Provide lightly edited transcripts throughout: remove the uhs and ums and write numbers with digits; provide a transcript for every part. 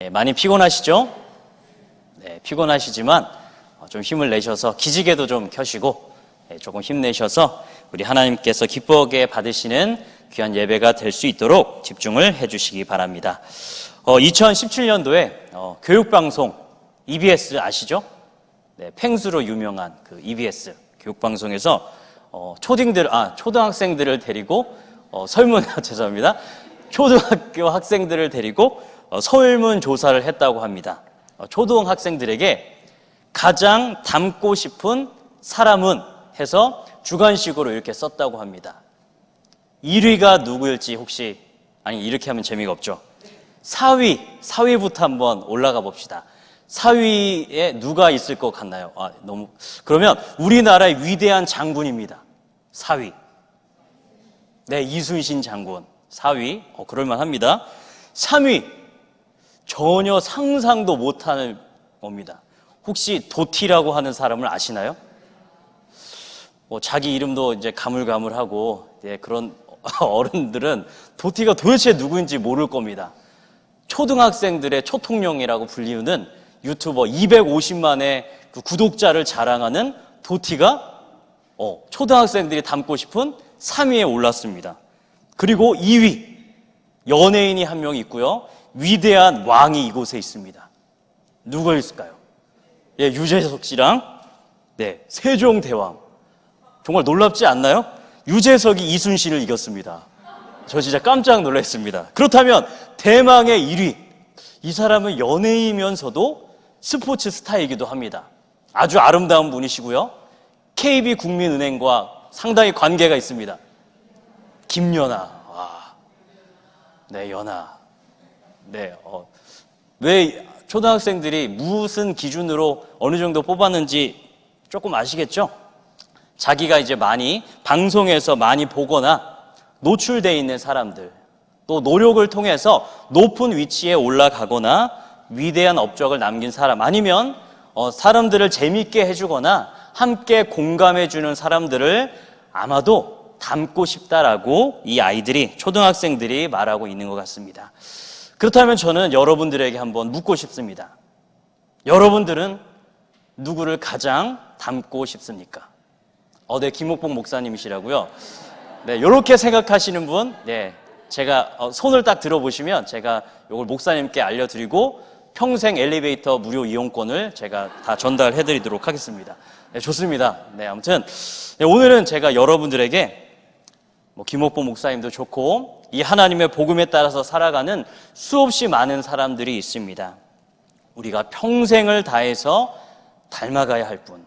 네, 많이 피곤하시죠? 네, 피곤하시지만 좀 힘을 내셔서 기지개도 좀 켜시고 조금 힘내셔서 우리 하나님께서 기쁘게 받으시는 귀한 예배가 될 수 있도록 집중을 해주시기 바랍니다. 2017년도에 교육방송 EBS 아시죠? 네, 펭수로 유명한 그 EBS 교육방송에서 초등학생들을 데리고 죄송합니다. 초등학교 학생들을 데리고 설문조사를 했다고 합니다. 초등학생들에게 가장 닮고 싶은 사람은 해서 주관식으로 이렇게 썼다고 합니다. 1위가 누구일지 혹시, 이렇게 하면 재미가 없죠. 4위부터 한번 올라가 봅시다. 4위에 누가 있을 것 같나요? 그러면 우리나라의 위대한 장군입니다. 4위. 네, 이순신 장군. 4위. 그럴만합니다. 3위. 전혀 상상도 못하는 겁니다. 혹시 도티라고 하는 사람을 아시나요? 자기 이름도 이제 가물가물하고, 그런 어른들은 도티가 도대체 누구인지 모를 겁니다. 초등학생들의 초통령이라고 불리우는 유튜버 250만의 그 구독자를 자랑하는 도티가 초등학생들이 닮고 싶은 3위에 올랐습니다. 그리고 2위, 연예인이 한 명 있고요. 위대한 왕이 이곳에 있습니다. 누가 있을까요? 유재석 씨랑 세종대왕. 정말 놀랍지 않나요? 유재석이 이순신을 이겼습니다. 저 진짜 깜짝 놀랐습니다. 그렇다면 대망의 1위. 이 사람은 연예인이면서도 스포츠 스타이기도 합니다. 아주 아름다운 분이시고요. KB국민은행과 상당히 관계가 있습니다. 김연아. 연아. 왜 초등학생들이 무슨 기준으로 어느 정도 뽑았는지 조금 아시겠죠? 자기가 이제 많이 방송에서 많이 보거나 노출되어 있는 사람들, 또 노력을 통해서 높은 위치에 올라가거나 위대한 업적을 남긴 사람, 아니면 사람들을 재미있게 해주거나 함께 공감해주는 사람들을 아마도 닮고 싶다라고 이 아이들이, 초등학생들이 말하고 있는 것 같습니다. 그렇다면 저는 여러분들에게 한번 묻고 싶습니다. 여러분들은 누구를 가장 닮고 싶습니까? 김옥봉 목사님이시라고요? 이렇게 생각하시는 분, 제가 손을 딱 들어보시면 제가 이걸 목사님께 알려드리고 평생 엘리베이터 무료 이용권을 제가 다 전달해드리도록 하겠습니다. 좋습니다. 아무튼 오늘은 제가 여러분들에게 김옥봉 목사님도 좋고 이 하나님의 복음에 따라서 살아가는 수없이 많은 사람들이 있습니다. 우리가 평생을 다해서 닮아가야 할 분,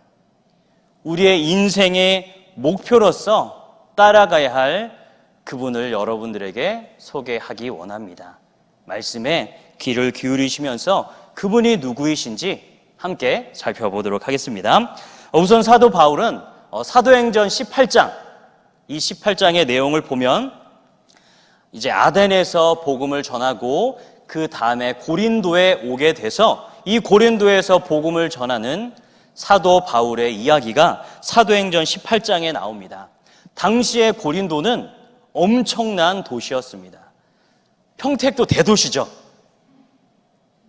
우리의 인생의 목표로서 따라가야 할 그분을 여러분들에게 소개하기 원합니다. 말씀에 귀를 기울이시면서 그분이 누구이신지 함께 살펴보도록 하겠습니다. 우선 사도 바울은 사도행전 18장, 이 18장의 내용을 보면 이제 아덴에서 복음을 전하고 그 다음에 고린도에 오게 돼서 이 고린도에서 복음을 전하는 사도 바울의 이야기가 사도행전 18장에 나옵니다. 당시의 고린도는 엄청난 도시였습니다. 평택도 대도시죠.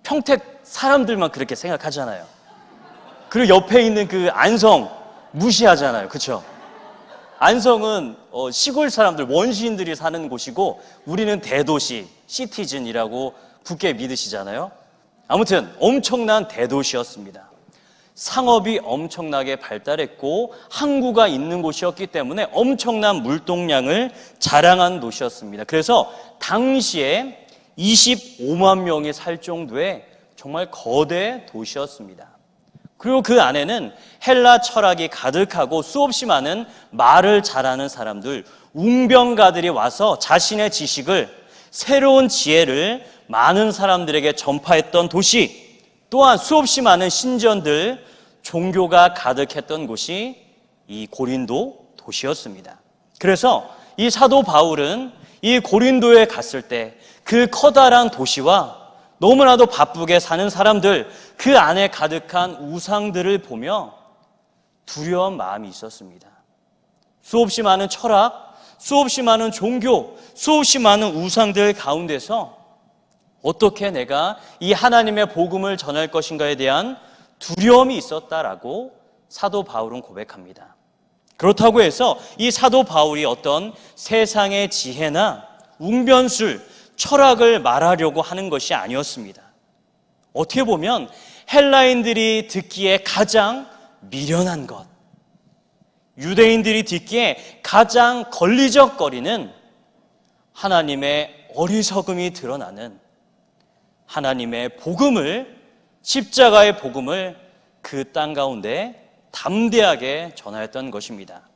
평택 사람들만 그렇게 생각하잖아요. 그리고 옆에 있는 그 안성 무시하잖아요. 그렇죠? 안성은 시골 사람들, 원시인들이 사는 곳이고 우리는 대도시, 시티즌이라고 굳게 믿으시잖아요. 아무튼 엄청난 대도시였습니다. 상업이 엄청나게 발달했고 항구가 있는 곳이었기 때문에 엄청난 물동량을 자랑한 도시였습니다. 그래서 당시에 25만 명이 살 정도의 정말 거대 도시였습니다. 그리고 그 안에는 헬라 철학이 가득하고 수없이 많은 말을 잘하는 사람들, 웅변가들이 와서 자신의 지식을, 새로운 지혜를 많은 사람들에게 전파했던 도시, 또한 수없이 많은 신전들, 종교가 가득했던 곳이 이 고린도 도시였습니다. 그래서 이 사도 바울은 이 고린도에 갔을 때 그 커다란 도시와 너무나도 바쁘게 사는 사람들, 그 안에 가득한 우상들을 보며 두려운 마음이 있었습니다. 수없이 많은 철학, 수없이 많은 종교, 수없이 많은 우상들 가운데서 어떻게 내가 이 하나님의 복음을 전할 것인가에 대한 두려움이 있었다라고 사도 바울은 고백합니다. 그렇다고 해서 이 사도 바울이 어떤 세상의 지혜나 웅변술, 철학을 말하려고 하는 것이 아니었습니다. 어떻게 보면 헬라인들이 듣기에 가장 미련한 것, 유대인들이 듣기에 가장 걸리적거리는 하나님의 어리석음이 드러나는 하나님의 복음을, 십자가의 복음을 그 땅 가운데 담대하게 전하였던 것입니다.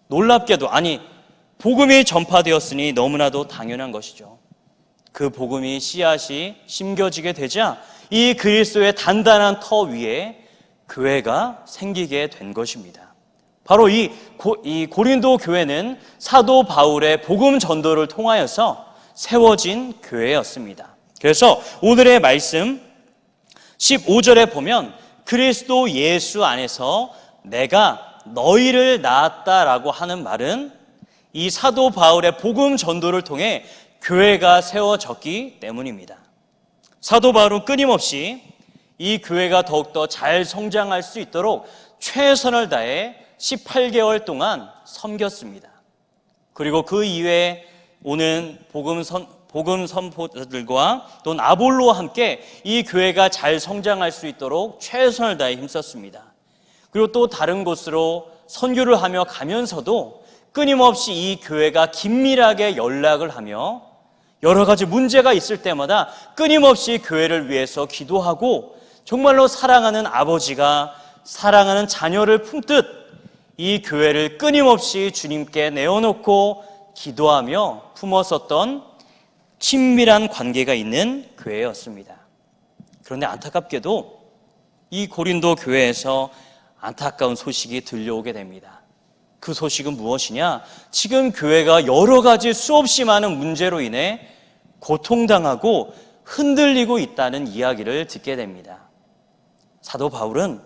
놀랍게도, 복음이 전파되었으니 너무나도 당연한 것이죠. 그 복음이 씨앗이 심겨지게 되자 이 그리스도의 단단한 터 위에 교회가 생기게 된 것입니다. 바로 이 고린도 교회는 사도 바울의 복음 전도를 통하여서 세워진 교회였습니다. 그래서 오늘의 말씀 15절에 보면 그리스도 예수 안에서 내가 너희를 낳았다라고 하는 말은 이 사도 바울의 복음 전도를 통해 교회가 세워졌기 때문입니다. 사도 바울은 끊임없이 이 교회가 더욱더 잘 성장할 수 있도록 최선을 다해 18개월 동안 섬겼습니다. 그리고 그 이외에 오는 복음 선포자들과 또는 아볼로와 함께 이 교회가 잘 성장할 수 있도록 최선을 다해 힘썼습니다. 그리고 또 다른 곳으로 선교를 하며 가면서도 끊임없이 이 교회가 긴밀하게 연락을 하며 여러 가지 문제가 있을 때마다 끊임없이 교회를 위해서 기도하고 정말로 사랑하는 아버지가 사랑하는 자녀를 품듯 이 교회를 끊임없이 주님께 내어놓고 기도하며 품었었던 친밀한 관계가 있는 교회였습니다. 그런데 안타깝게도 이 고린도 교회에서 안타까운 소식이 들려오게 됩니다. 그 소식은 무엇이냐? 지금 교회가 여러 가지 수없이 많은 문제로 인해 고통당하고 흔들리고 있다는 이야기를 듣게 됩니다. 사도 바울은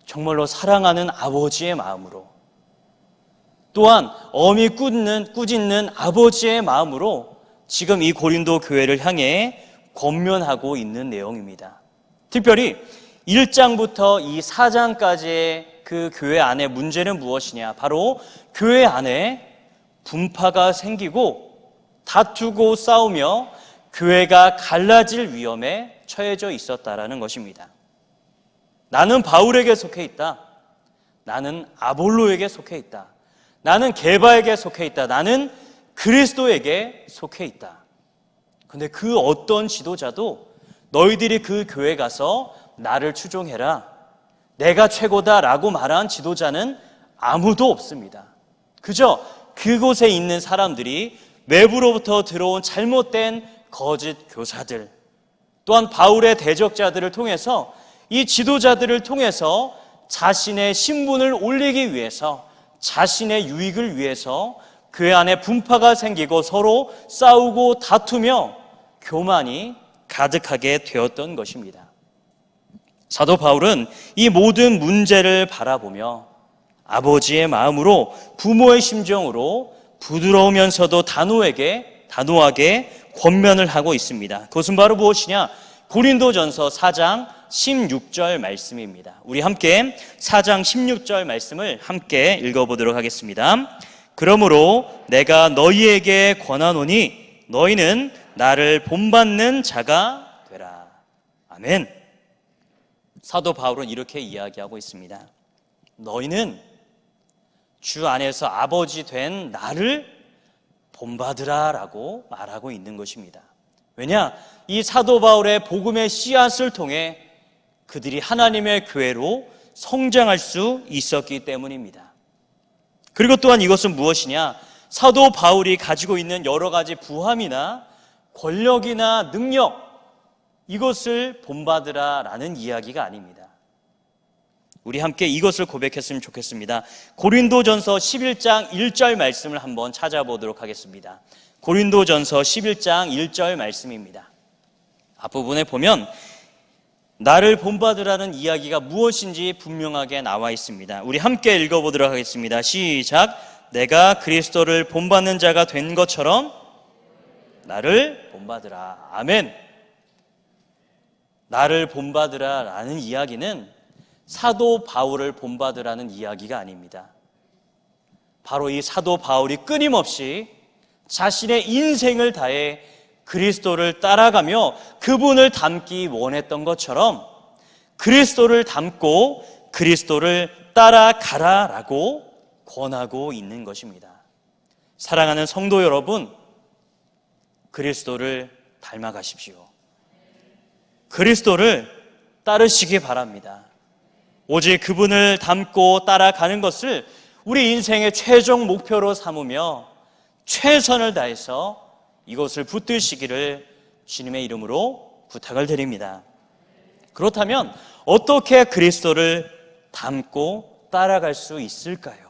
정말로 사랑하는 아버지의 마음으로 또한 엄히 꾸짖는 아버지의 마음으로 지금 이 고린도 교회를 향해 권면하고 있는 내용입니다. 특별히 1장부터 이 4장까지의 그 교회 안의 문제는 무엇이냐? 바로 교회 안에 분파가 생기고 다투고 싸우며 교회가 갈라질 위험에 처해져 있었다라는 것입니다. 나는 바울에게 속해 있다. 나는 아볼로에게 속해 있다. 나는 게바에게 속해 있다. 나는 그리스도에게 속해 있다. 그런데 그 어떤 지도자도 너희들이 그 교회 가서 나를 추종해라, 내가 최고다라고 말한 지도자는 아무도 없습니다. 그저 그곳에 있는 사람들이 외부로부터 들어온 잘못된 거짓 교사들, 또한 바울의 대적자들을 통해서 이 지도자들을 통해서 자신의 신분을 올리기 위해서, 자신의 유익을 위해서 교회 안에 분파가 생기고 서로 싸우고 다투며 교만이 가득하게 되었던 것입니다. 사도 바울은 이 모든 문제를 바라보며 아버지의 마음으로, 부모의 심정으로 부드러우면서도 단호하게 권면을 하고 있습니다. 그것은 바로 무엇이냐? 고린도전서 4장 16절 말씀입니다. 우리 함께 4장 16절 말씀을 함께 읽어보도록 하겠습니다. 그러므로 내가 너희에게 권하노니 너희는 나를 본받는 자가 되라. 아멘. 사도 바울은 이렇게 이야기하고 있습니다. 너희는 주 안에서 아버지 된 나를 본받으라 라고 말하고 있는 것입니다. 왜냐? 이 사도 바울의 복음의 씨앗을 통해 그들이 하나님의 교회로 성장할 수 있었기 때문입니다. 그리고 또한 이것은 무엇이냐? 사도 바울이 가지고 있는 여러 가지 부함이나 권력이나 능력, 이것을 본받으라라는 이야기가 아닙니다. 우리 함께 이것을 고백했으면 좋겠습니다. 고린도전서 11장 1절 말씀을 한번 찾아보도록 하겠습니다. 고린도전서 11장 1절 말씀입니다. 앞부분에 보면 나를 본받으라는 이야기가 무엇인지 분명하게 나와 있습니다. 우리 함께 읽어보도록 하겠습니다. 시작. 내가 그리스도를 본받는 자가 된 것처럼 나를 본받으라. 아멘. 나를 본받으라 라는 이야기는 사도 바울을 본받으라는 이야기가 아닙니다. 바로 이 사도 바울이 끊임없이 자신의 인생을 다해 그리스도를 따라가며 그분을 닮기 원했던 것처럼 그리스도를 닮고 그리스도를 따라가라라고 권하고 있는 것입니다. 사랑하는 성도 여러분, 그리스도를 닮아가십시오. 그리스도를 따르시기 바랍니다. 오직 그분을 닮고 따라가는 것을 우리 인생의 최종 목표로 삼으며 최선을 다해서 이것을 붙드시기를 주님의 이름으로 부탁을 드립니다. 그렇다면 어떻게 그리스도를 닮고 따라갈 수 있을까요?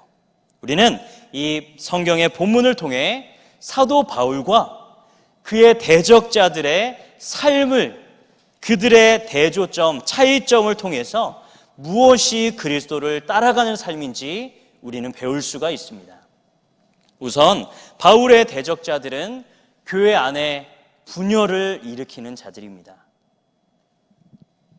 우리는 이 성경의 본문을 통해 사도 바울과 그의 대적자들의 삶을, 그들의 대조점, 차이점을 통해서 무엇이 그리스도를 따라가는 삶인지 우리는 배울 수가 있습니다. 우선 바울의 대적자들은 교회 안에 분열을 일으키는 자들입니다.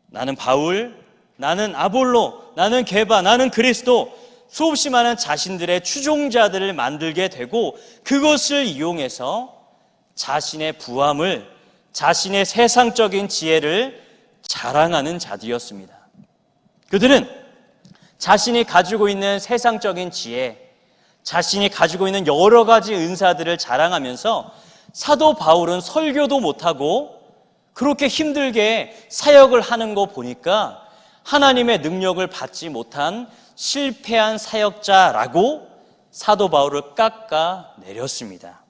나는 바울, 나는 아볼로, 나는 게바, 나는 그리스도, 수없이 많은 자신들의 추종자들을 만들게 되고 그것을 이용해서 자신의 부함을, 자신의 세상적인 지혜를 자랑하는 자들이었습니다. 그들은 자신이 가지고 있는 세상적인 지혜, 자신이 가지고 있는 여러 가지 은사들을 자랑하면서 사도 바울은 설교도 못하고 그렇게 힘들게 사역을 하는 거 보니까 하나님의 능력을 받지 못한 실패한 사역자라고 사도 바울을 깎아내렸습니다.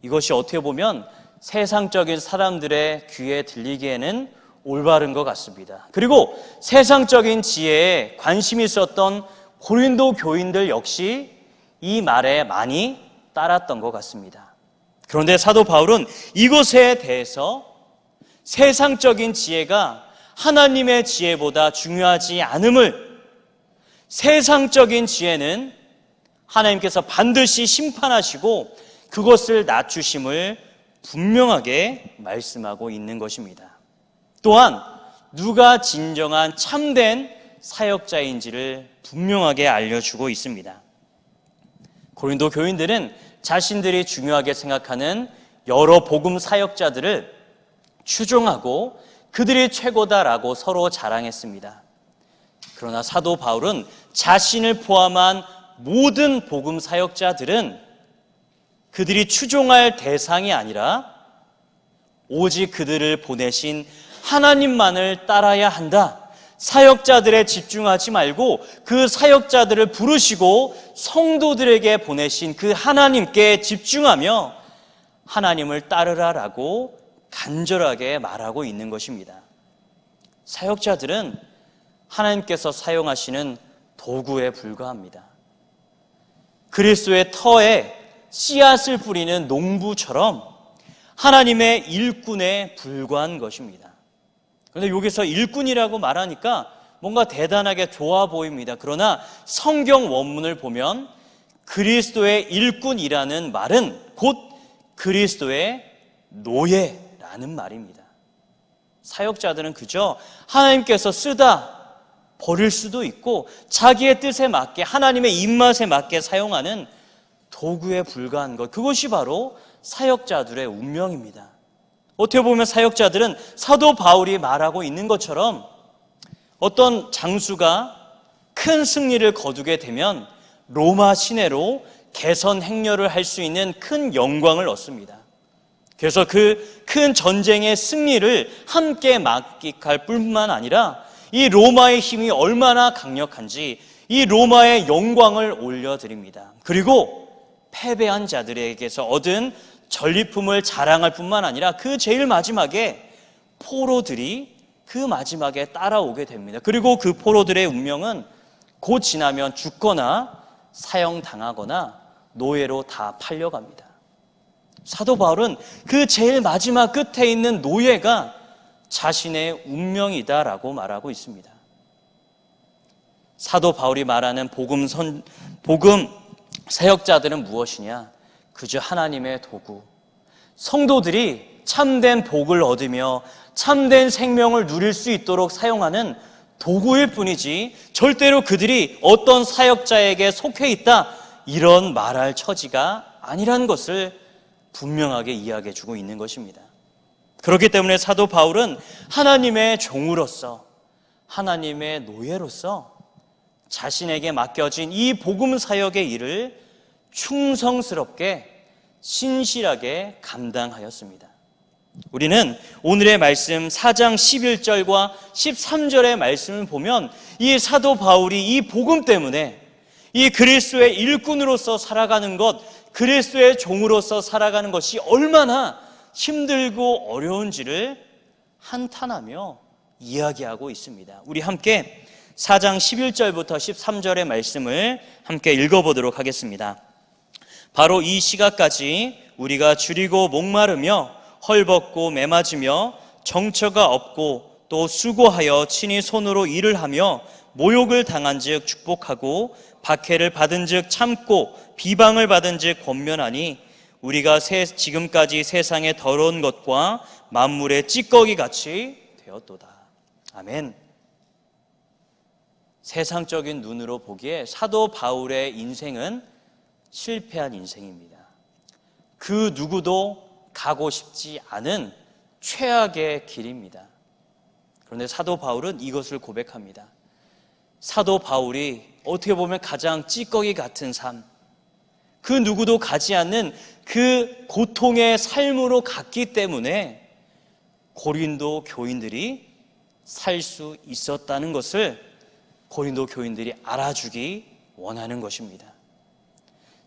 이것이 어떻게 보면 세상적인 사람들의 귀에 들리기에는 올바른 것 같습니다. 그리고 세상적인 지혜에 관심이 있었던 고린도 교인들 역시 이 말에 많이 따랐던 것 같습니다. 그런데 사도 바울은 이것에 대해서 세상적인 지혜가 하나님의 지혜보다 중요하지 않음을, 세상적인 지혜는 하나님께서 반드시 심판하시고 그것을 낮추심을 분명하게 말씀하고 있는 것입니다. 또한 누가 진정한 참된 사역자인지를 분명하게 알려주고 있습니다. 고린도 교인들은 자신들이 중요하게 생각하는 여러 복음 사역자들을 추종하고 그들이 최고다라고 서로 자랑했습니다. 그러나 사도 바울은 자신을 포함한 모든 복음 사역자들은 그들이 추종할 대상이 아니라 오직 그들을 보내신 하나님만을 따라야 한다. 사역자들에 집중하지 말고 그 사역자들을 부르시고 성도들에게 보내신 그 하나님께 집중하며 하나님을 따르라라고 간절하게 말하고 있는 것입니다. 사역자들은 하나님께서 사용하시는 도구에 불과합니다. 그리스도의 터에 씨앗을 뿌리는 농부처럼 하나님의 일꾼에 불과한 것입니다. 그런데 여기서 일꾼이라고 말하니까 뭔가 대단하게 좋아 보입니다. 그러나 성경 원문을 보면 그리스도의 일꾼이라는 말은 곧 그리스도의 노예라는 말입니다. 사역자들은 그저 하나님께서 쓰다 버릴 수도 있고 자기의 뜻에 맞게, 하나님의 입맛에 맞게 사용하는 도구에 불과한 것, 그것이 바로 사역자들의 운명입니다. 어떻게 보면 사역자들은 사도 바울이 말하고 있는 것처럼 어떤 장수가 큰 승리를 거두게 되면 로마 시내로 개선 행렬을 할 수 있는 큰 영광을 얻습니다. 그래서 그 큰 전쟁의 승리를 함께 만끽할 뿐만 아니라 이 로마의 힘이 얼마나 강력한지 이 로마의 영광을 올려드립니다. 그리고 패배한 자들에게서 얻은 전리품을 자랑할 뿐만 아니라 그 제일 마지막에 포로들이 그 마지막에 따라오게 됩니다. 그리고 그 포로들의 운명은 곧 지나면 죽거나 사형당하거나 노예로 다 팔려갑니다. 사도 바울은 그 제일 마지막 끝에 있는 노예가 자신의 운명이다라고 말하고 있습니다. 사도 바울이 말하는 복음 사역자들은 무엇이냐? 그저 하나님의 도구. 성도들이 참된 복을 얻으며 참된 생명을 누릴 수 있도록 사용하는 도구일 뿐이지 절대로 그들이 어떤 사역자에게 속해 있다 이런 말할 처지가 아니라는 것을 분명하게 이야기해 주고 있는 것입니다. 그렇기 때문에 사도 바울은 하나님의 종으로서, 하나님의 노예로서 자신에게 맡겨진 이 복음 사역의 일을 충성스럽게 신실하게 감당하였습니다. 우리는 오늘의 말씀 4장 11절과 13절의 말씀을 보면 이 사도 바울이 이 복음 때문에 이 그리스도의 일꾼으로서 살아가는 것, 그리스도의 종으로서 살아가는 것이 얼마나 힘들고 어려운지를 한탄하며 이야기하고 있습니다. 우리 함께 4장 11절부터 13절의 말씀을 함께 읽어보도록 하겠습니다. 바로 이 시각까지 우리가 줄이고 목마르며 헐벗고 매맞으며 정처가 없고 또 수고하여 친히 손으로 일을 하며 모욕을 당한 즉 축복하고 박해를 받은 즉 참고 비방을 받은 즉 권면하니 우리가 지금까지 세상의 더러운 것과 만물의 찌꺼기 같이 되었도다. 아멘. 세상적인 눈으로 보기에 사도 바울의 인생은 실패한 인생입니다. 그 누구도 가고 싶지 않은 최악의 길입니다. 그런데 사도 바울은 이것을 고백합니다. 사도 바울이 어떻게 보면 가장 찌꺼기 같은 삶, 그 누구도 가지 않는 그 고통의 삶으로 갔기 때문에 고린도 교인들이 살 수 있었다는 것을 고린도 교인들이 알아주기 원하는 것입니다.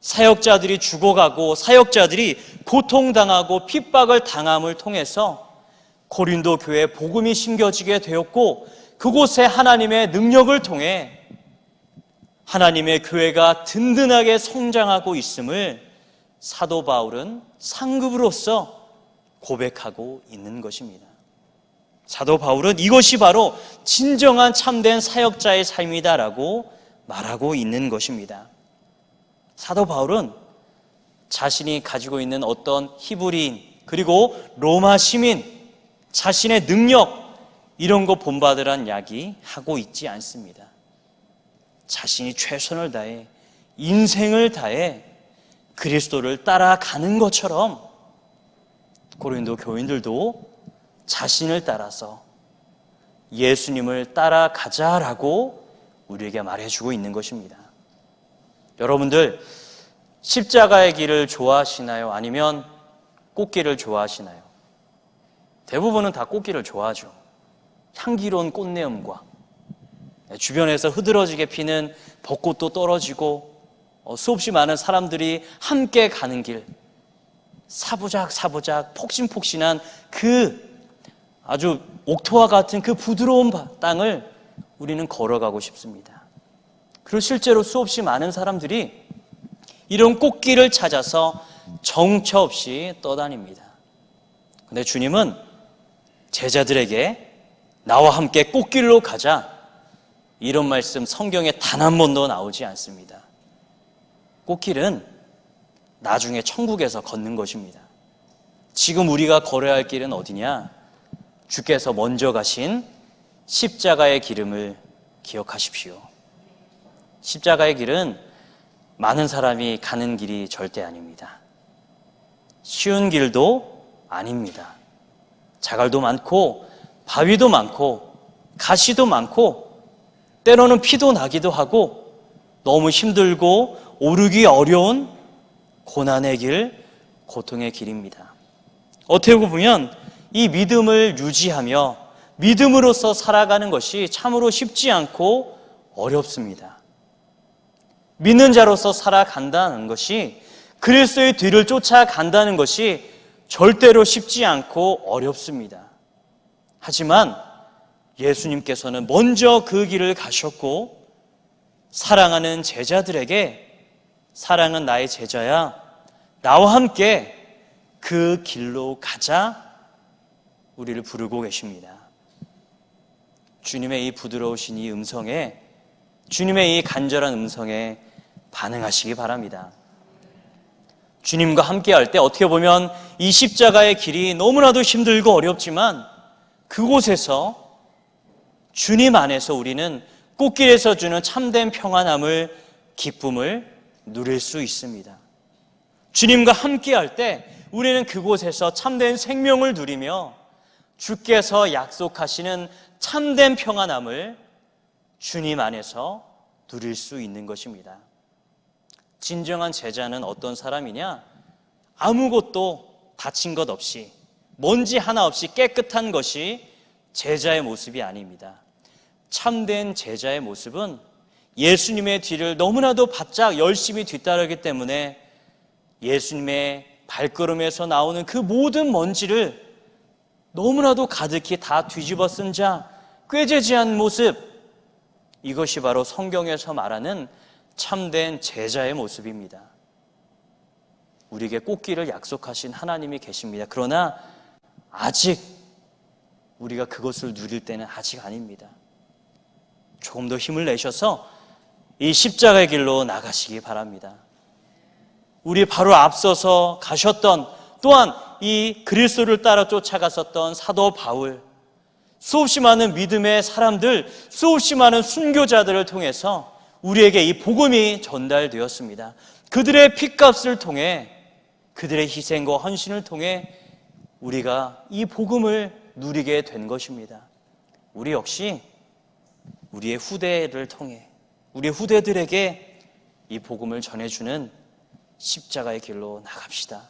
사역자들이 죽어가고 사역자들이 고통당하고 핍박을 당함을 통해서 고린도 교회에 복음이 심겨지게 되었고 그곳에 하나님의 능력을 통해 하나님의 교회가 든든하게 성장하고 있음을 사도 바울은 상급으로서 고백하고 있는 것입니다. 사도 바울은 이것이 바로 진정한 참된 사역자의 삶이다라고 말하고 있는 것입니다. 사도 바울은 자신이 가지고 있는 어떤 히브리인 그리고 로마 시민, 자신의 능력 이런 거 본받으란 이야기하고 있지 않습니다. 자신이 최선을 다해 인생을 다해 그리스도를 따라가는 것처럼 고린도 교인들도 자신을 따라서 예수님을 따라가자라고 우리에게 말해주고 있는 것입니다. 여러분들 십자가의 길을 좋아하시나요? 아니면 꽃길을 좋아하시나요? 대부분은 다 꽃길을 좋아하죠. 향기로운 꽃내음과 주변에서 흐드러지게 피는 벚꽃도 떨어지고 수없이 많은 사람들이 함께 가는 길, 사부작 폭신폭신한 그 아주 옥토와 같은 그 부드러운 땅을 우리는 걸어가고 싶습니다. 그리고 실제로 수없이 많은 사람들이 이런 꽃길을 찾아서 정처 없이 떠다닙니다. 그런데 주님은 제자들에게 나와 함께 꽃길로 가자 이런 말씀 성경에 단 한 번도 나오지 않습니다. 꽃길은 나중에 천국에서 걷는 것입니다. 지금 우리가 걸어야 할 길은 어디냐? 주께서 먼저 가신 십자가의 기름을 기억하십시오. 십자가의 길은 많은 사람이 가는 길이 절대 아닙니다. 쉬운 길도 아닙니다. 자갈도 많고 바위도 많고 가시도 많고 때로는 피도 나기도 하고 너무 힘들고 오르기 어려운 고난의 길, 고통의 길입니다. 어떻게 보면 이 믿음을 유지하며 믿음으로서 살아가는 것이 참으로 쉽지 않고 어렵습니다. 믿는 자로서 살아간다는 것이 그리스도의 뒤를 쫓아간다는 것이 절대로 쉽지 않고 어렵습니다. 하지만 예수님께서는 먼저 그 길을 가셨고 사랑하는 제자들에게 사랑은 나의 제자야, 나와 함께 그 길로 가자 우리를 부르고 계십니다. 주님의 이 부드러우신 이 음성에, 주님의 이 간절한 음성에 반응하시기 바랍니다. 주님과 함께 할 때 어떻게 보면 이 십자가의 길이 너무나도 힘들고 어렵지만 그곳에서 주님 안에서 우리는 꽃길에서 주는 참된 평안함을, 기쁨을 누릴 수 있습니다. 주님과 함께할 때 우리는 그곳에서 참된 생명을 누리며 주께서 약속하시는 참된 평안함을 주님 안에서 누릴 수 있는 것입니다. 진정한 제자는 어떤 사람이냐? 아무것도 다친 것 없이, 먼지 하나 없이 깨끗한 것이 제자의 모습이 아닙니다. 참된 제자의 모습은 예수님의 뒤를 너무나도 바짝 열심히 뒤따르기 때문에 예수님의 발걸음에서 나오는 그 모든 먼지를 너무나도 가득히 다 뒤집어 쓴 자, 꾀죄죄한 모습, 이것이 바로 성경에서 말하는 참된 제자의 모습입니다. 우리에게 꽃길을 약속하신 하나님이 계십니다. 그러나 아직 우리가 그것을 누릴 때는 아직 아닙니다. 조금 더 힘을 내셔서 이 십자가의 길로 나가시기 바랍니다. 우리 바로 앞서서 가셨던, 또한 이 그리스도를 따라 쫓아갔었던 사도 바울, 수없이 많은 믿음의 사람들, 수없이 많은 순교자들을 통해서 우리에게 이 복음이 전달되었습니다. 그들의 핏값을 통해, 그들의 희생과 헌신을 통해 우리가 이 복음을 누리게 된 것입니다. 우리 역시 우리의 후대를 통해, 우리 후대들에게 이 복음을 전해주는 십자가의 길로 나갑시다.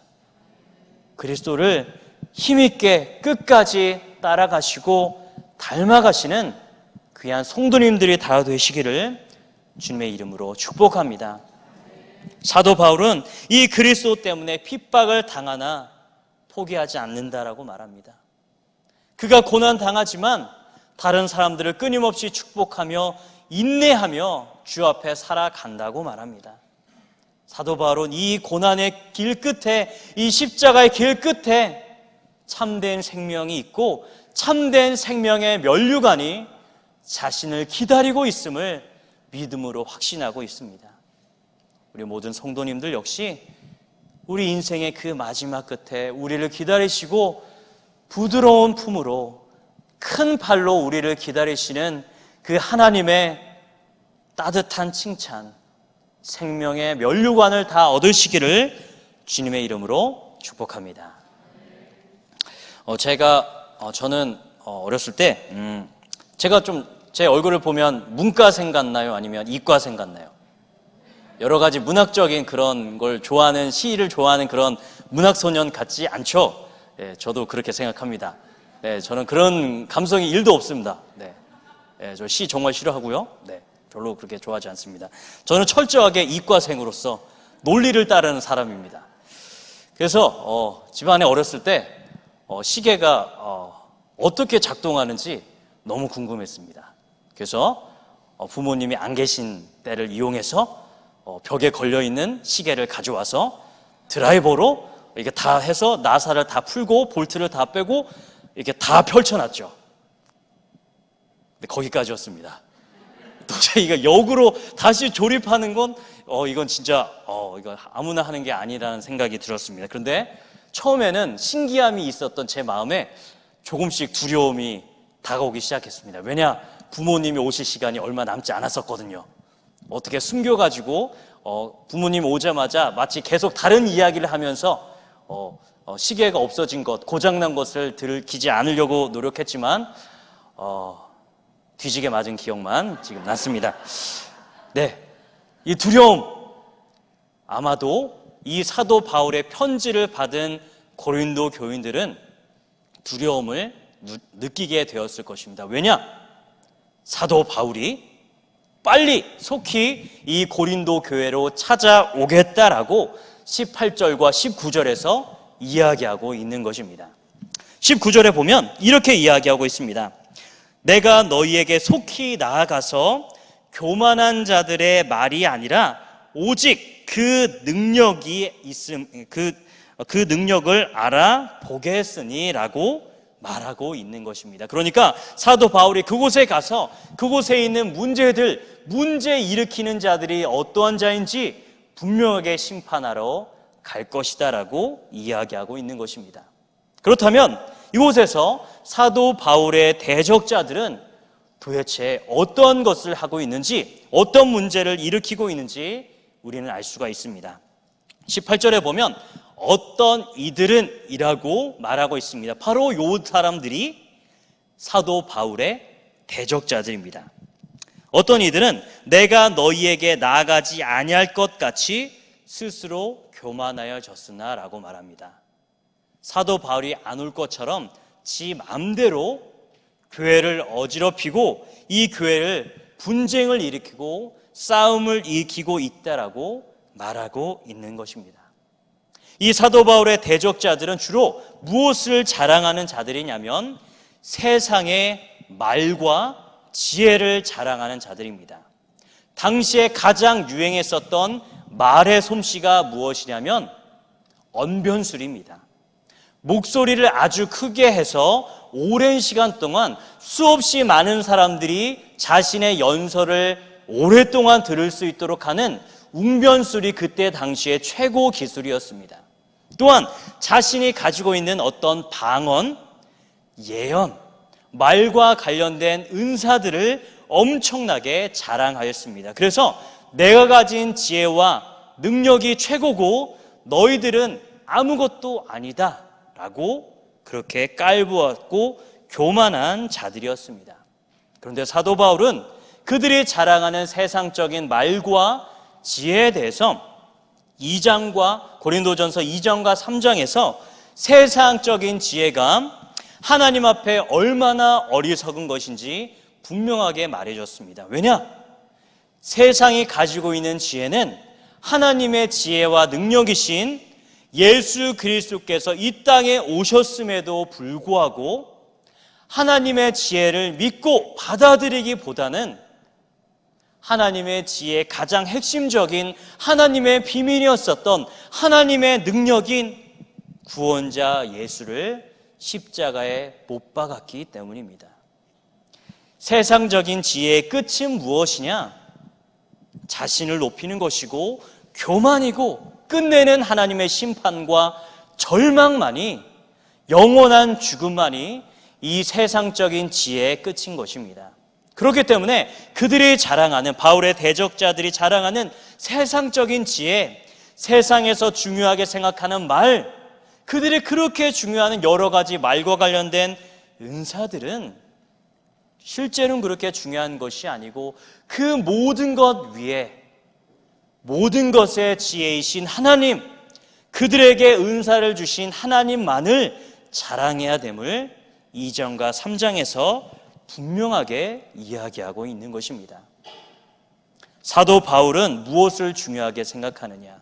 그리스도를 힘있게 끝까지 따라가시고 닮아가시는 귀한 성도님들이 다 되시기를 주님의 이름으로 축복합니다. 사도 바울은 이 그리스도 때문에 핍박을 당하나 포기하지 않는다라고 말합니다. 그가 고난당하지만 다른 사람들을 끊임없이 축복하며 인내하며 주 앞에 살아간다고 말합니다. 사도 바울은 이 고난의 길 끝에, 이 십자가의 길 끝에 참된 생명이 있고 참된 생명의 면류관이 자신을 기다리고 있음을 믿음으로 확신하고 있습니다. 우리 모든 성도님들 역시 우리 인생의 그 마지막 끝에 우리를 기다리시고 부드러운 품으로 큰 팔로 우리를 기다리시는 그 하나님의 따뜻한 칭찬, 생명의 면류관을 다 얻으시기를 주님의 이름으로 축복합니다. 저는 어렸을 때 제가 좀 제 얼굴을 보면 문과생 같나요? 아니면 이과생 같나요? 여러 가지 문학적인 그런 걸 좋아하는, 시를 좋아하는 그런 문학소년 같지 않죠? 네, 저도 그렇게 생각합니다. 네, 저는 그런 감성이 1도 없습니다. 네, 저 시 정말 싫어하고요. 네, 별로 그렇게 좋아하지 않습니다. 저는 철저하게 이과생으로서 논리를 따르는 사람입니다. 그래서 집안에 어렸을 때 시계가 어떻게 작동하는지 너무 궁금했습니다. 그래서 부모님이 안 계신 때를 이용해서 벽에 걸려있는 시계를 가져와서 드라이버로 이렇게 다 해서 나사를 다 풀고 볼트를 다 빼고 이렇게 다 펼쳐놨죠. 근데 거기까지였습니다. 도저히 이거 역으로 다시 조립하는 건 이건 진짜 이거 아무나 하는 게 아니라는 생각이 들었습니다. 그런데 처음에는 신기함이 있었던 제 마음에 조금씩 두려움이 다가오기 시작했습니다. 왜냐? 부모님이 오실 시간이 얼마 남지 않았었거든요. 어떻게 숨겨가지고 부모님 오자마자 마치 계속 다른 이야기를 하면서 시계가 없어진 것, 고장난 것을 들키지 않으려고 노력했지만 뒤지게 맞은 기억만 지금 났습니다. 네, 이 두려움, 아마도 이 사도 바울의 편지를 받은 고린도 교인들은 두려움을 느끼게 되었을 것입니다. 왜냐? 사도 바울이 빨리 속히 이 고린도 교회로 찾아오겠다라고 18절과 19절에서 이야기하고 있는 것입니다. 19절에 보면 이렇게 이야기하고 있습니다. 내가 너희에게 속히 나아가서 교만한 자들의 말이 아니라 오직 그 능력이 그 능력을 알아보게 했으니라고 말하고 있는 것입니다. 그러니까 사도 바울이 그곳에 가서 그곳에 있는 문제 일으키는 자들이 어떠한 자인지 분명하게 심판하러 갈 것이다라고 이야기하고 있는 것입니다. 그렇다면 이곳에서 사도 바울의 대적자들은 도대체 어떤 것을 하고 있는지, 어떤 문제를 일으키고 있는지 우리는 알 수가 있습니다. 18절에 보면 어떤 이들은 이라고 말하고 있습니다. 바로 이 사람들이 사도 바울의 대적자들입니다. 어떤 이들은 내가 너희에게 나아가지 아니할 것 같이 스스로 교만하여졌으나 라고 말합니다. 사도 바울이 안 올 것처럼 지 마음대로 교회를 어지럽히고 이 교회를 분쟁을 일으키고 싸움을 일으키고 있다라고 말하고 있는 것입니다. 이 사도 바울의 대적자들은 주로 무엇을 자랑하는 자들이냐면 세상의 말과 지혜를 자랑하는 자들입니다. 당시에 가장 유행했었던 말의 솜씨가 무엇이냐면 언변술입니다. 목소리를 아주 크게 해서 오랜 시간 동안 수없이 많은 사람들이 자신의 연설을 오랫동안 들을 수 있도록 하는 웅변술이 그때 당시의 최고 기술이었습니다. 또한 자신이 가지고 있는 어떤 방언, 예언, 말과 관련된 은사들을 엄청나게 자랑하였습니다. 그래서 내가 가진 지혜와 능력이 최고고 너희들은 아무것도 아니다 라고 그렇게 깔보았고 교만한 자들이었습니다. 그런데 사도 바울은 그들이 자랑하는 세상적인 말과 지혜에 대해서 2장과 고린도전서 2장과 3장에서 세상적인 지혜가 하나님 앞에 얼마나 어리석은 것인지 분명하게 말해줬습니다. 왜냐? 세상이 가지고 있는 지혜는 하나님의 지혜와 능력이신 예수 그리스도께서 이 땅에 오셨음에도 불구하고 하나님의 지혜를 믿고 받아들이기보다는 하나님의 지혜의 가장 핵심적인 하나님의 비밀이었었던 하나님의 능력인 구원자 예수를 십자가에 못 박았기 때문입니다. 세상적인 지혜의 끝은 무엇이냐? 자신을 높이는 것이고 교만이고 끝내는 하나님의 심판과 절망만이, 영원한 죽음만이 이 세상적인 지혜의 끝인 것입니다. 그렇기 때문에 그들이 자랑하는, 바울의 대적자들이 자랑하는 세상적인 지혜, 세상에서 중요하게 생각하는 말, 그들이 그렇게 중요하는 여러 가지 말과 관련된 은사들은 실제로는 그렇게 중요한 것이 아니고 그 모든 것 위에 모든 것의 지혜이신 하나님, 그들에게 은사를 주신 하나님만을 자랑해야 됨을 2장과 3장에서 분명하게 이야기하고 있는 것입니다. 사도 바울은 무엇을 중요하게 생각하느냐?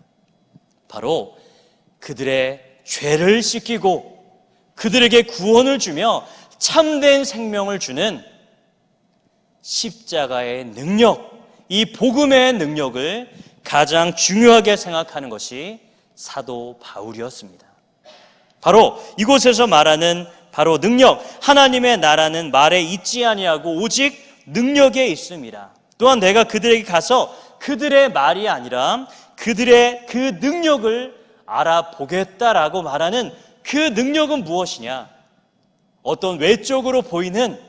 바로 그들의 죄를 씻기고 그들에게 구원을 주며 참된 생명을 주는 십자가의 능력, 이 복음의 능력을 가장 중요하게 생각하는 것이 사도 바울이었습니다. 바로 이곳에서 말하는 바로 능력, 하나님의 나라는 말에 있지 아니하고 오직 능력에 있습니다. 또한 내가 그들에게 가서 그들의 말이 아니라 그들의 그 능력을 알아보겠다라고 말하는 그 능력은 무엇이냐? 어떤 외적으로 보이는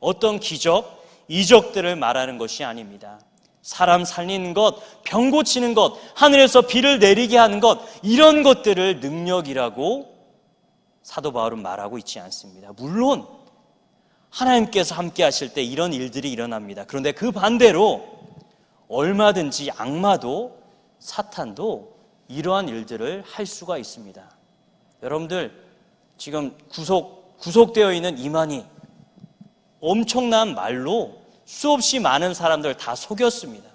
어떤 기적, 이적들을 말하는 것이 아닙니다. 사람 살리는 것, 병 고치는 것, 하늘에서 비를 내리게 하는 것, 이런 것들을 능력이라고 사도 바울은 말하고 있지 않습니다. 물론 하나님께서 함께 하실 때 이런 일들이 일어납니다. 그런데 그 반대로 얼마든지 악마도 사탄도 이러한 일들을 할 수가 있습니다. 여러분들 지금 구속되어 있는 이만희, 엄청난 말로 수없이 많은 사람들 다 속였습니다.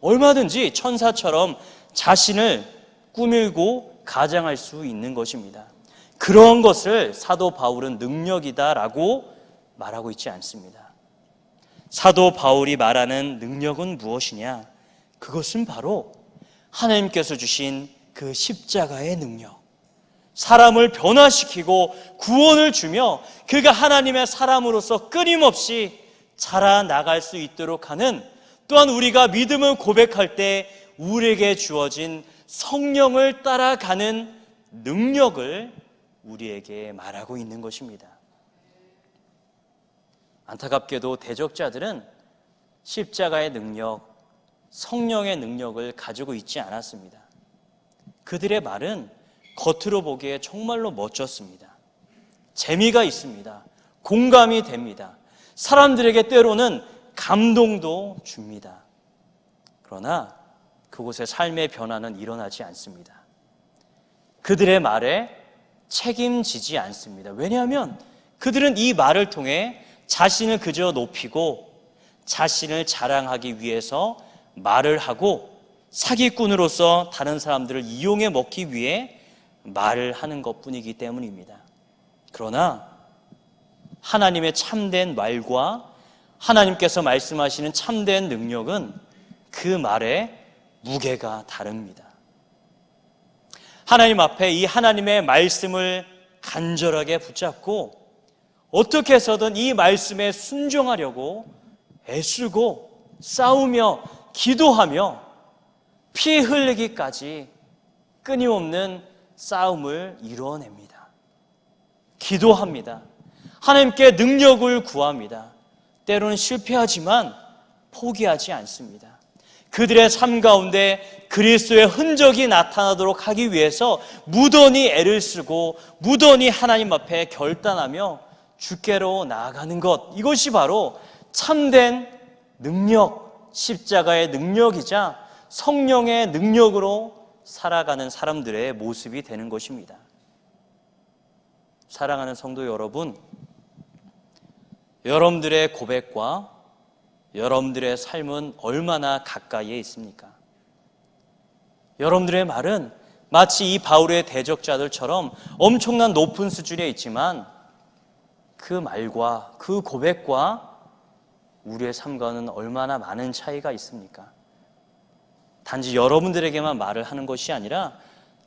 얼마든지 천사처럼 자신을 꾸밀고 가장할 수 있는 것입니다. 그런 것을 사도 바울은 능력이다라고 말하고 있지 않습니다. 사도 바울이 말하는 능력은 무엇이냐? 그것은 바로 하나님께서 주신 그 십자가의 능력, 사람을 변화시키고 구원을 주며 그가 하나님의 사람으로서 끊임없이 자라나갈 수 있도록 하는, 또한 우리가 믿음을 고백할 때 우리에게 주어진 성령을 따라가는 능력을 우리에게 말하고 있는 것입니다. 안타깝게도 대적자들은 십자가의 능력, 성령의 능력을 가지고 있지 않았습니다. 그들의 말은 겉으로 보기에 정말로 멋졌습니다. 재미가 있습니다. 공감이 됩니다. 사람들에게 때로는 감동도 줍니다. 그러나 그곳에 삶의 변화는 일어나지 않습니다. 그들의 말에 책임지지 않습니다. 왜냐하면 그들은 이 말을 통해 자신을 그저 높이고 자신을 자랑하기 위해서 말을 하고 사기꾼으로서 다른 사람들을 이용해 먹기 위해 말을 하는 것뿐이기 때문입니다. 그러나 하나님의 참된 말과 하나님께서 말씀하시는 참된 능력은 그 말의 무게가 다릅니다. 하나님 앞에 이 하나님의 말씀을 간절하게 붙잡고 어떻게 해서든 이 말씀에 순종하려고 애쓰고 싸우며 기도하며 피 흘리기까지 끊임없는 싸움을 이뤄냅니다. 기도합니다. 하나님께 능력을 구합니다. 때로는 실패하지만 포기하지 않습니다. 그들의 삶 가운데 그리스도의 흔적이 나타나도록 하기 위해서 무던히 애를 쓰고 무던히 하나님 앞에 결단하며 주께로 나아가는 것, 이것이 바로 참된 능력, 십자가의 능력이자 성령의 능력으로 살아가는 사람들의 모습이 되는 것입니다. 사랑하는 성도 여러분, 여러분들의 고백과 여러분들의 삶은 얼마나 가까이에 있습니까? 여러분들의 말은 마치 이 바울의 대적자들처럼 엄청난 높은 수준에 있지만 그 말과 그 고백과 우리의 삶과는 얼마나 많은 차이가 있습니까? 단지 여러분들에게만 말을 하는 것이 아니라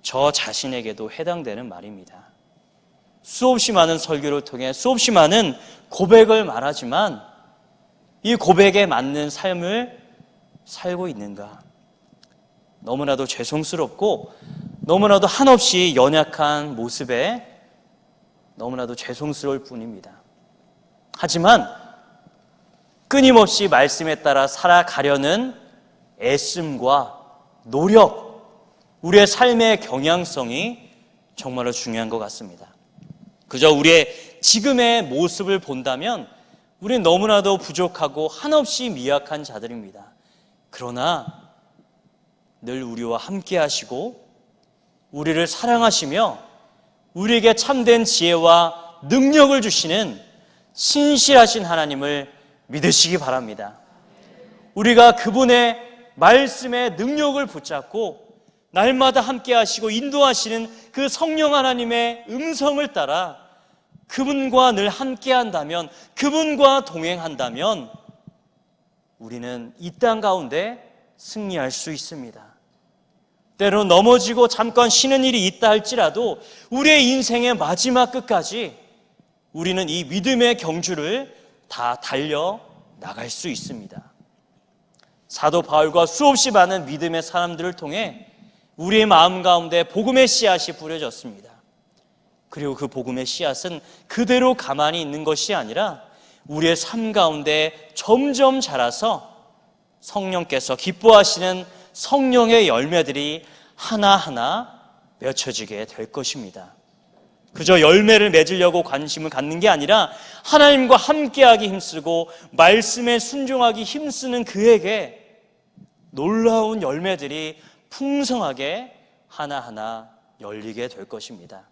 저 자신에게도 해당되는 말입니다. 수없이 많은 설교를 통해 수없이 많은 고백을 말하지만 이 고백에 맞는 삶을 살고 있는가? 너무나도 죄송스럽고 너무나도 한없이 연약한 모습에 너무나도 죄송스러울 뿐입니다. 하지만 끊임없이 말씀에 따라 살아가려는 애씀과 노력, 우리의 삶의 경향성이 정말로 중요한 것 같습니다. 그저 우리의 지금의 모습을 본다면 우리는 너무나도 부족하고 한없이 미약한 자들입니다. 그러나 늘 우리와 함께 하시고 우리를 사랑하시며 우리에게 참된 지혜와 능력을 주시는 신실하신 하나님을 믿으시기 바랍니다. 우리가 그분의 말씀의 능력을 붙잡고 날마다 함께 하시고 인도하시는 그 성령 하나님의 음성을 따라 그분과 늘 함께 한다면, 그분과 동행한다면 우리는 이 땅 가운데 승리할 수 있습니다. 때로는 넘어지고 잠깐 쉬는 일이 있다 할지라도 우리의 인생의 마지막 끝까지 우리는 이 믿음의 경주를 다 달려 나갈 수 있습니다. 사도 바울과 수없이 많은 믿음의 사람들을 통해 우리의 마음 가운데 복음의 씨앗이 뿌려졌습니다. 그리고 그 복음의 씨앗은 그대로 가만히 있는 것이 아니라 우리의 삶 가운데 점점 자라서 성령께서 기뻐하시는 성령의 열매들이 하나하나 맺혀지게 될 것입니다. 그저 열매를 맺으려고 관심을 갖는 게 아니라 하나님과 함께하기 힘쓰고 말씀에 순종하기 힘쓰는 그에게 놀라운 열매들이 풍성하게 하나하나 열리게 될 것입니다.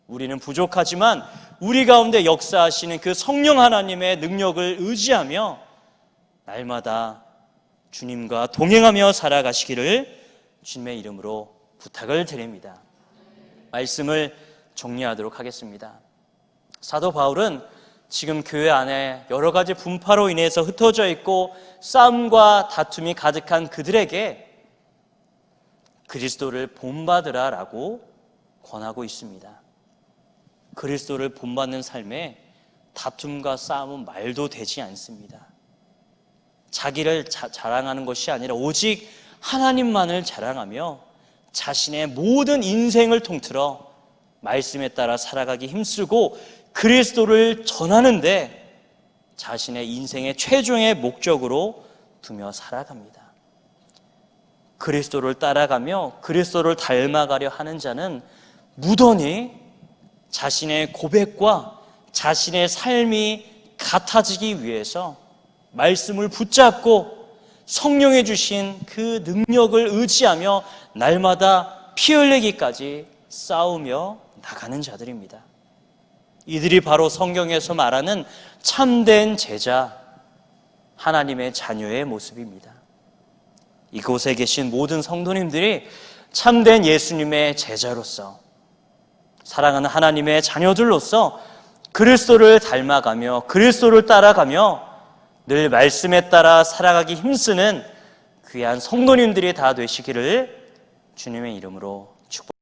우리는 부족하지만 우리 가운데 역사하시는 그 성령 하나님의 능력을 의지하며 날마다 주님과 동행하며 살아가시기를 주님의 이름으로 부탁을 드립니다. 말씀을 정리하도록 하겠습니다. 사도 바울은 지금 교회 안에 여러 가지 분파로 인해서 흩어져 있고 싸움과 다툼이 가득한 그들에게 그리스도를 본받으라라고 권하고 있습니다. 그리스도를 본받는 삶에 다툼과 싸움은 말도 되지 않습니다. 자기를 자랑하는 것이 아니라 오직 하나님만을 자랑하며 자신의 모든 인생을 통틀어 말씀에 따라 살아가기 힘쓰고 그리스도를 전하는데 자신의 인생의 최종의 목적으로 두며 살아갑니다. 그리스도를 따라가며 그리스도를 닮아가려 하는 자는 무던히 자신의 고백과 자신의 삶이 같아지기 위해서 말씀을 붙잡고 성령에 주신 그 능력을 의지하며 날마다 피 흘리기까지 싸우며 나가는 자들입니다. 이들이 바로 성경에서 말하는 참된 제자, 하나님의 자녀의 모습입니다. 이곳에 계신 모든 성도님들이 참된 예수님의 제자로서, 사랑하는 하나님의 자녀들로서 그리스도를 닮아가며 그리스도를 따라가며 늘 말씀에 따라 살아가기 힘쓰는 귀한 성도님들이 다 되시기를 주님의 이름으로 축복합니다.